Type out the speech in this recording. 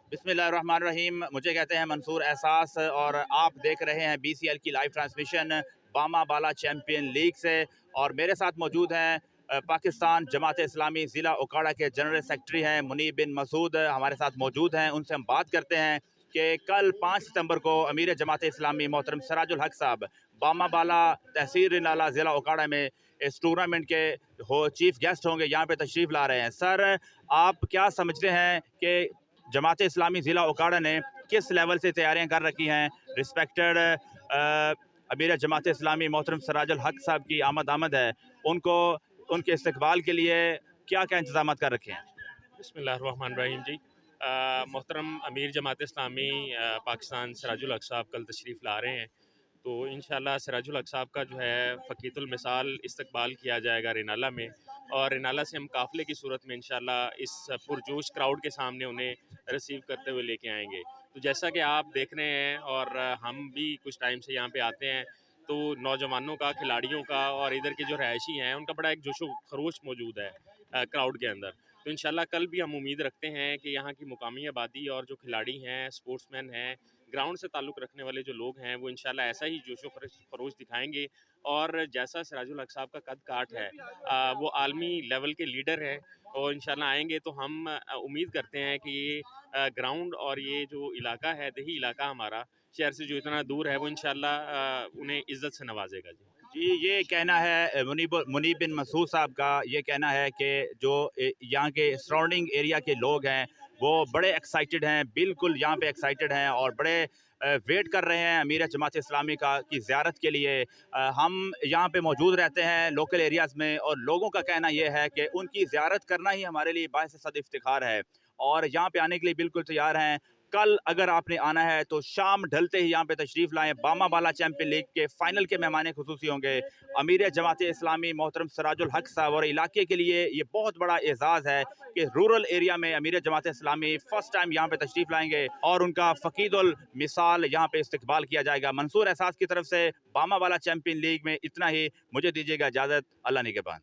बिस्मिल्लाहिर्रहमानिर्रहीम। मुझे कहते हैं मंसूर एहसास और आप देख रहे हैं बीसीएल की लाइव ट्रांसमिशन बामा बाला चैम्पियन लीग से। और मेरे साथ मौजूद हैं पाकिस्तान जमात इस्लामी ज़िला ओकाड़ा के जनरल सेक्रेटरी हैं मुनीब बिन मसूद हमारे साथ मौजूद हैं। उनसे हम बात करते हैं कि कल 5 सितंबर को अमीर जमात इस्लामी मोहतरम सिराजुल हक साहब बामा बाला तहसील नाला ज़िला ओकाड़ा में इस टूर्नामेंट के चीफ गेस्ट होंगे, यहाँ पे तशरीफ़ ला रहे हैं। सर, आप क्या समझते हैं कि जमात इस्लामी ज़िला ओकाड़ा ने किस लेवल से तैयारियां कर रखी हैं? रिस्पेक्टेड अमीर जमात इस्लामी मोहतरम सिराजुल हक साहब की आमद है, उनको उनके इस्तकबाल के लिए क्या क्या इंतजाम कर रखे हैं? बिस्मिल्लाहिर्रहमानिर्रहीम जी। मोहतरम अमीर जमात इस्लामी पाकिस्तान सिराजुल हक साहब कल तशरीफ़ ला रहे हैं, तो इंशाल्लाह सिराजुल हक साहब का जो है फ़कीतुल मिसाल इस्तकबाल किया जाएगा रिनाला में। और रिनाला से हम काफ़िले की सूरत में इंशाल्लाह इस पुरजोश क्राउड के सामने उन्हें रिसीव करते हुए लेके आएंगे। तो जैसा कि आप देख रहे हैं और हम भी कुछ टाइम से यहाँ पे आते हैं, तो नौजवानों का, खिलाड़ियों का और इधर के जो रहायशी हैं उनका बड़ा एक जोशो खरोश मौजूद है क्राउड के अंदर। तो इंशाल्लाह कल भी हम उम्मीद रखते हैं कि यहाँ की मुकामी आबादी और जो खिलाड़ी हैं, स्पोर्ट्समैन हैं, ग्राउंड से ताल्लुक़ रखने वाले जो लोग हैं, वो इंशाल्लाह ऐसा ही जोशो खरोश दिखाएंगे। और जैसा सिराजुल हक साहब का कद काठ है, वो आलमी लेवल के लीडर है, और इंशाल्लाह आएंगे तो हम उम्मीद करते हैं कि ये ग्राउंड और ये जो इलाका है, देही इलाका हमारा शहर से जो इतना दूर है, वो इंशाल्लाह उन्हें इज़्ज़त से नवाजेगा जी। जी, ये कहना है मुनीब बिन मसूद साहब का। ये कहना है कि जो यहाँ के सराउंडिंग एरिया के लोग हैं वो बड़े एक्साइटेड हैं, बिल्कुल यहाँ पे एक्साइटेड हैं और बड़े वेट कर रहे हैं अमीर जमात इस्लामी का की ज़ियारत के लिए। हम यहाँ पे मौजूद रहते हैं लोकल एरियाज़ में और लोगों का कहना ये है कि उनकी ज़ियारत करना ही हमारे लिए बाइस सद इफ्तिखार है और यहाँ पे आने के लिए बिल्कुल तैयार हैं। कल अगर आपने आना है तो शाम ढलते ही यहाँ पे तशरीफ़ लाएँ। बामा बाला चैम्पियन लीग के फाइनल के मेहमान खुसूसी होंगे अमीर जमात इस्लामी मोहतरम सिराजुल हक साहब। और इलाके के लिए ये बहुत बड़ा एजाज़ है कि रूरल एरिया में अमीर जमात इस्लामी फ़र्स्ट टाइम यहाँ पे तशरीफ़ लाएंगे और उनका फ़कीदुल मिसाल यहाँ पे इस्तकबाल किया जाएगा। मंसूर एहसास की तरफ से बामा बाला चैम्पियन लीग में इतना ही। मुझे दीजिएगा इजाज़त। अल्लाह निगहबान।